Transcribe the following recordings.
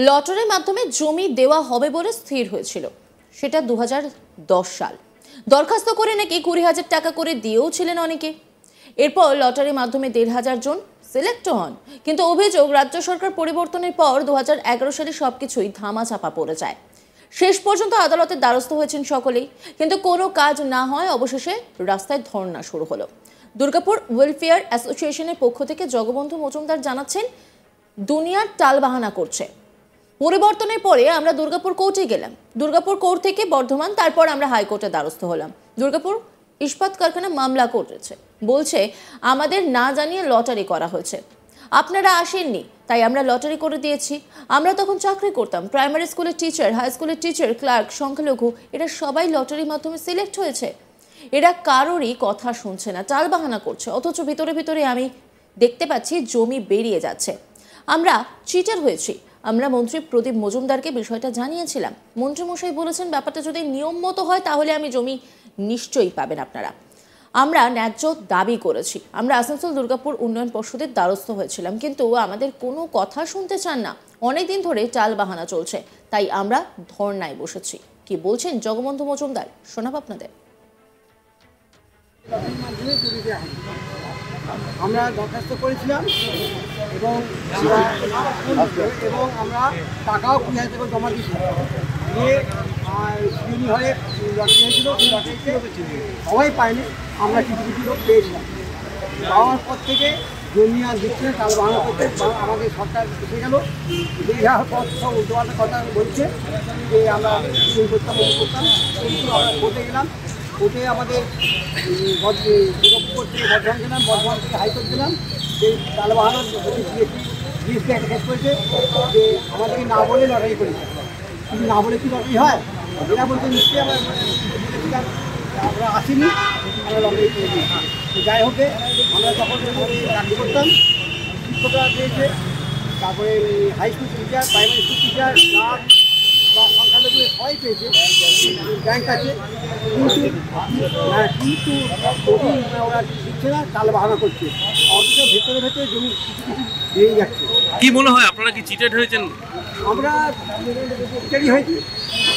লটারির মাধ্যমে জমি দেওয়া হবে বলে স্থির হয়েছিল, সেটা 2010 সাল। দরখাস্ত করে নাকি 20,000 টাকা করে দিয়েও ছিলেন অনেকে। এরপর লটারির মাধ্যমে 1,500 জন সিলেক্ট হন, কিন্তু অভিযোগ রাজ্য সরকার পরিবর্তনের পর 2011 সালে সবকিছুই ধামাচাপা পড়ে যায়। শেষ পর্যন্ত আদালতের দ্বারস্থ হয়েছেন সকলেই, কিন্তু কোনো কাজ না হয় অবশেষে রাস্তায় ধর্ণা শুরু হলো। দুর্গাপুর ওয়েলফেয়ার অ্যাসোসিয়েশনের পক্ষ থেকে জগবন্ধু মজুমদার জানাচ্ছেন, দুনিয়ার টালবাহানা করছে। পরিবর্তনের পরে আমরা দুর্গাপুর কোর্টে গেলাম, দুর্গাপুর কোর্ট থেকে বর্ধমান, তারপর আমরা হাইকোর্টে দ্বারস্থ হলাম। দুর্গাপুর ইস্পাত কারখানা মামলা করেছে, বলছে আমাদের না জানিয়ে লটারি করা হয়েছে, আপনারা আসেননি তাই আমরা লটারি করে দিয়েছি। আমরা তখন চাকরি করতাম, প্রাইমারি স্কুলের টিচার, হাই স্কুলের টিচার, ক্লার্ক, সংখ্যালঘু, এরা সবাই লটারির মাধ্যমে সিলেক্ট হয়েছে। এরা কারোরই কথা শুনছে না, টালবাহানা করছে, অথচ ভিতরে ভিতরে আমি দেখতে পাচ্ছি জমি বেরিয়ে যাচ্ছে। আমরা চিটার হয়েছি। আমরা মন্ত্রী প্রদীপ মজুমদারকে বিষয়টা জানিয়েছিলাম। মন্ত্রীমশাই বলেছেন ব্যাপারটা যদি নিয়ম মতো হয় তাহলে আমি জমি নিশ্চয়ই পাবেন আপনারা। আমরা ন্যায্য দাবি করেছি। আমরা আসানসোল দুর্গাপুর উন্নয়ন পর্ষদের দ্বারস্থ হয়েছিলাম, কিন্তু আমাদের কোনো কথা শুনতে চান না। অনেকদিন ধরে টালবাহানা চলছে, তাই আমরা ধর্নায় বসেছি। কি বলছেন জগবন্ধু মজুমদার, শোনাব আপনাদের। আমরা দরখাস্ত করেছিলাম এবং আমরা টাকাও 20,000 টাকা জমা দিয়েছিলাম। দিয়ে সিউনি হয়ে লটারি হয়েছিল, সেই লটারিতে সবাই পায়নি, আমরা কিছু কিছু লোক পেয়েছিলাম। পাওয়ার পর থেকে জমি আর দিচ্ছে না, টাল বাহানা করতে আমাদের সরকার এসে গেল। দেওয়ার পর সব উল্টোপাল্টা কথা বলছে যে আমরা করতাম কিন্তু আমরা কোর্টে গেলাম। কোর্টে আমাদের দুর্গাপুর থেকে বর্ধমান গেলাম, বর্ধমান থেকে হাইকোর্ট গেলাম। সেই টালবাহানার জিএসটি একটা কেস করেছে যে আমাদেরকে না বলে লটারি করেছে, কিন্তু না বলে কি লটারি হয়? এরা বলতে নিশ্চয়ই আমরা আসিনি, আমরা লটারি করে দিয়েছি। যাই হোক, আমরা তখন চাকরি করতাম, শিক্ষকরা পেয়েছে, তারপরে high school teacher, primary school teacher, clerk বা সংখ্যালঘু সবাই পেয়েছে, ব্যাংক আছে, কিন্তু ওরা দিচ্ছে না, টালবাহানা করছে। অথচ ভেতরে ভেতরে জমি কিছু কিছু বেরিয়ে যাচ্ছে। কি মনে হয় আপনারা কি চিটেড হয়েছেন? আমরা চিটারি হয়েছি।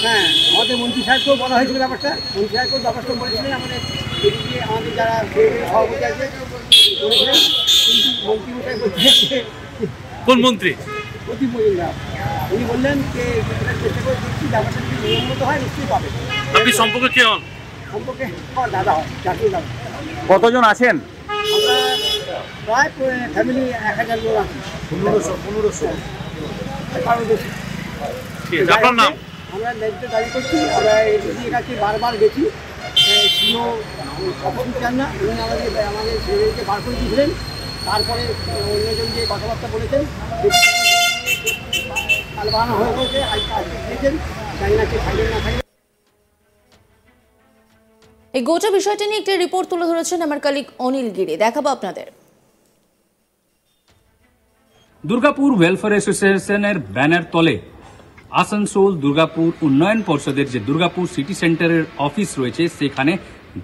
হ্যাঁ, আমাদের মন্ত্রী সাহেবকেও বলা হয়েছিল ব্যাপারটা, মন্ত্রী সাহেবকেও ব্যাপারটা বলেছিলেন। আমাদের যারা সভাপতি আছে বলেছিলেন, কিন্তু মন্ত্রী মশাই বলছে, কোন মন্ত্রী? প্রদীপ মজুমদার, উনি বললেন যে চেষ্টা করে দেখছি, ব্যাপারটা যদি নিয়ম মতো হয় নিশ্চয়ই পাবে। আপনি সম্পর্কে কে হন? সম্পর্কে আমার দাদা হয়, জাতীয় দাদা। কতজন আছেন? আমরা প্রায় ফ্যামিলি 1,000 লোক আছি। 1500 কারো বেশি। আপনার নাম? আমরা ন্যায্য দাবি করছি। আমরা এদিকে কাছে বারবার গেছি, সিও অপরাধ চান না, উনি আমাদের ছেলেকে বার করে দিয়েছিলেন। তারপরে অন্যজন যে কথাবার্তা বলেছেন, টালবাহানা হয়ে গেছে, দিয়েছেন, জানি না কে থাকবেন না থাকবেন। এই গোটা বিষয়টি নিয়ে একটি রিপোর্ট তুলে ধরেছেন আমার কলিগ অনিল গিরি, দেখাবো আপনাদের। দুর্গাপুর ওয়েলফেয়ার অ্যাসোসিয়েশনের ব্যানার তলে আসানসোল দুর্গাপুর উন্নয়ন পর্ষদের যে দুর্গাপুর সিটি সেন্টারের অফিস রয়েছে, সেখানে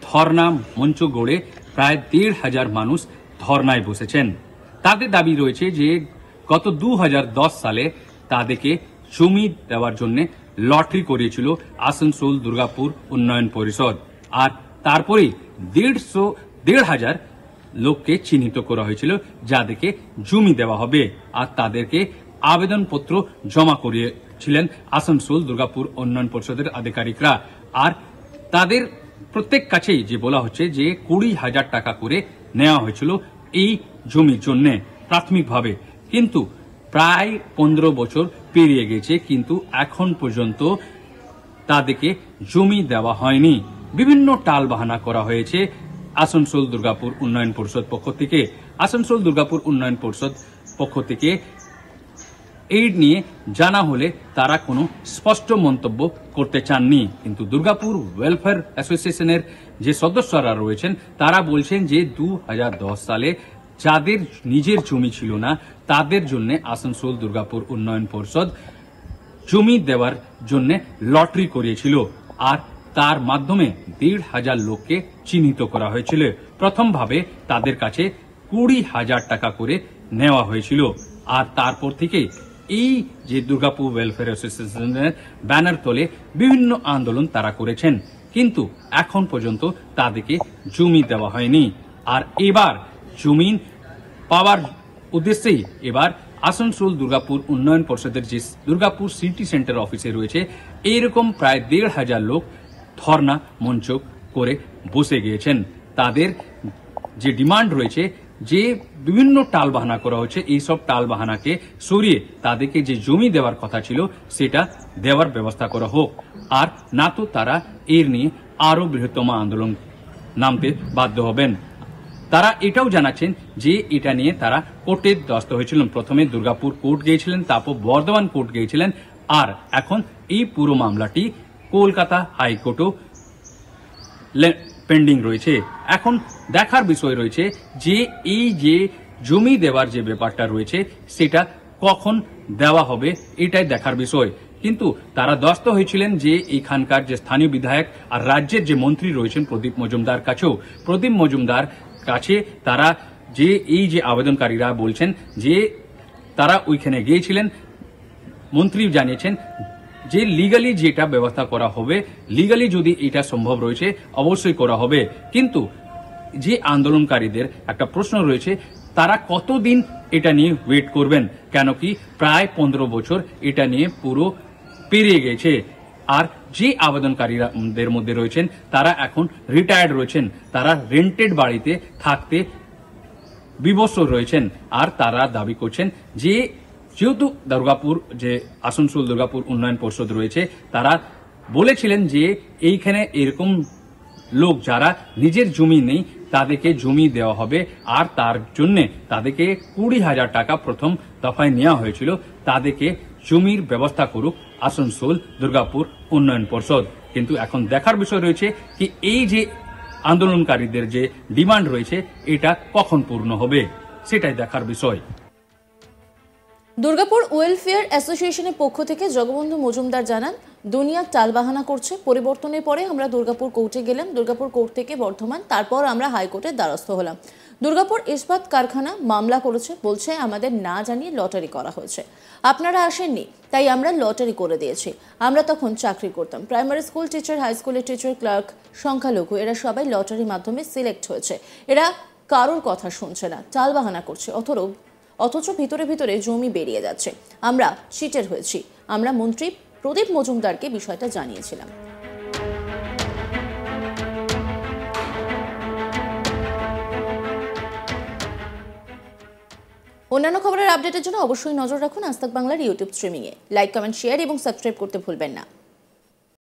ধর্ণা মঞ্চ গড়ে প্রায় 1,500 মানুষ ধর্নায় বসেছেন। তাদের দাবি রয়েছে যে গত 2010 সালে তাদেরকে জমি দেওয়ার জন্য লটারি করিয়েছিল আসানসোল দুর্গাপুর উন্নয়ন পরিষদ, আর তারপরেই 1,500 লোককে চিহ্নিত করা হয়েছিল যাদেরকে জমি দেওয়া হবে, আর তাদেরকে আবেদনপত্র জমা করিয়েছিলেন আসানসোল দুর্গাপুর উন্নয়ন পরিষদের আধিকারিকরা। আর তাদের প্রত্যেক কাছেই যে বলা হচ্ছে যে 20,000 টাকা করে নেওয়া হয়েছিল এই জমির জন্য প্রাথমিকভাবে, কিন্তু প্রায় 15 বছর পেরিয়ে গেছে, কিন্তু এখন পর্যন্ত তাদেরকে জমি দেওয়া হয়নি। বিভিন্ন টালবাহানা করা হয়েছে আসানসোল দুর্গাপুর উন্নয়ন পরিষদ পক্ষ থেকে। আসানসোল দুর্গাপুর উন্নয়ন পরিষদ পক্ষ থেকে এই নিয়ে জানা হলে তারা কোনো স্পষ্ট মন্তব্য করতে চাননি, কিন্তু দুর্গাপুর ওয়েলফেয়ার অ্যাসোসিয়েশনের যে সদস্যরা রয়েছেন তারা বলছেন যে 2010 সালে যাদের নিজের জমি ছিল না তাদের জন্য আসানসোল দুর্গাপুর উন্নয়ন পরিষদ জমি দেওয়ার জন্য লটারি করিয়েছিল, আর তার মাধ্যমে 1,500 লোককে চিহ্নিত করা হয়েছিল। প্রথমভাবে তাদের কাছে 20,000 টাকা করে নেওয়া হয়েছিল, আর তারপর থেকে এই যে দুর্গাপুর ওয়েলফেয়ার অ্যাসোসিয়েশনের ব্যানার তলে বিভিন্ন আন্দোলন তারা করেছেন, কিন্তু এখন পর্যন্ত তাদেরকে জমি দেওয়া হয়নি। আর এবার জমি পাওয়ার উদ্দেশ্যেই এবার আসানসোল দুর্গাপুর উন্নয়ন পর্ষদের যে দুর্গাপুর সিটি সেন্টার অফিসে রয়েছে এইরকম প্রায় 1,500 লোক ধর্ণা মঞ্চ করে বসে গিয়েছেন। তাদের যে ডিমান্ড রয়েছে, যে বিভিন্ন টালবাহানা করা হচ্ছে, এইসব টালবাহানাকে সরিয়ে তাদেরকে যে জমি দেওয়ার কথা ছিল সেটা দেওয়ার ব্যবস্থা করা হোক। আর না তো তারা এর নিয়ে আরো বৃহত্তম আন্দোলন নামতে বাধ্য হবেন। তারা এটাও জানাচ্ছেন যে এটা নিয়ে তারা কোর্টের দ্বারস্থ হয়েছিলেন। প্রথমে দুর্গাপুর কোর্ট গিয়েছিলেন, তারপর বর্ধমান কোর্ট গিয়েছিলেন, আর এখন এই পুরো মামলাটি কলকাতা হাইকোর্টও পেন্ডিং রয়েছে। এখন দেখার বিষয় রয়েছে যে এই যে জমি দেওয়ার যে ব্যাপারটা রয়েছে সেটা কখন দেওয়া হবে, এটাই দেখার বিষয়। কিন্তু তারা দ্বারস্থ হয়েছিলেন যে এখানকার যে স্থানীয় বিধায়ক আর রাজ্যের যে মন্ত্রী রয়েছেন প্রদীপ মজুমদার কাছেও। প্রদীপ মজুমদার কাছে তারা যে এই যে আবেদনকারীরা বলছেন যে তারা ওইখানে গিয়েছিলেন, মন্ত্রী জানিয়েছেন যে লিগালি যেটা ব্যবস্থা করা হবে, লিগালি যদি এটা সম্ভব রয়েছে অবশ্যই করা হবে। কিন্তু যে আন্দোলনকারীদের একটা প্রশ্ন রয়েছে, তারা কতদিন এটা নিয়ে ওয়েট করবেন, কেন কি প্রায় 15 বছর এটা নিয়ে পুরো পেরিয়ে গেছে। আর যে আবেদনকারীদের মধ্যে রয়েছেন তারা এখন রিটায়ার্ড রয়েছেন, তারা রেন্টেড বাড়িতে থাকতে বিবস্ত্র রয়েছেন। আর তারা দাবি করছেন যে যেহেতু দুর্গাপুর যে আসানসোল দুর্গাপুর উন্নয়ন পর্ষদ রয়েছে তারা বলেছিলেন যে এইখানে এরকম লোক যারা নিজের জমি নেই তাদেরকে জমি দেওয়া হবে, আর তার জন্য তাদেরকে 20,000 টাকা প্রথম দফায় নেওয়া হয়েছিল, তাদেরকে জমির ব্যবস্থা করুক আসানসোল দুর্গাপুর উন্নয়ন পর্ষদ। কিন্তু এখন দেখার বিষয় রয়েছে কি এই যে আন্দোলনকারীদের যে ডিমান্ড রয়েছে এটা কখন পূর্ণ হবে, সেটাই দেখার বিষয়। দুর্গাপুর ওয়েলফেয়ার অ্যাসোসিয়েশনের পক্ষ থেকে জগবন্ধু মজুমদার জানান, দুনিয়া টালবাহানা করছে। পরিবর্তনের পরে আমরা দুর্গাপুর কোর্টে গেলাম, দুর্গাপুর কোর্ট থেকে বর্ধমান, তারপর আমরা হাইকোর্টের দ্বারস্থ হলাম। দুর্গাপুর ইস্পাত কারখানা মামলা করেছে, বলছে আমাদের না জানিয়ে লটারি করা হয়েছে, আপনারা আসেননি তাই আমরা লটারি করে দিয়েছি। আমরা তখন চাকরি করতাম, প্রাইমারি স্কুল টিচার, হাই স্কুলের টিচার, ক্লার্ক, সংখ্যালঘু, এরা সবাই লটারির মাধ্যমে সিলেক্ট হয়েছে। এরা কারোর কথা শুনছে না, টালবাহানা করছে, অথচ ভিতরে ভিতরে জমি বেরিয়ে যাচ্ছে। আমরা চিটের হয়েছি। আমরা মন্ত্রী প্রদীপ মজুমদারকে বিষয়টা জানিয়েছিলাম। অন্যান্য খবরের আপডেটের জন্য অবশ্যই নজর রাখুন আজ তাক বাংলার ইউটিউব স্ট্রিমিংয়ে। লাইক, কমেন্ট, শেয়ার এবং সাবস্ক্রাইব করতে ভুলবেন না।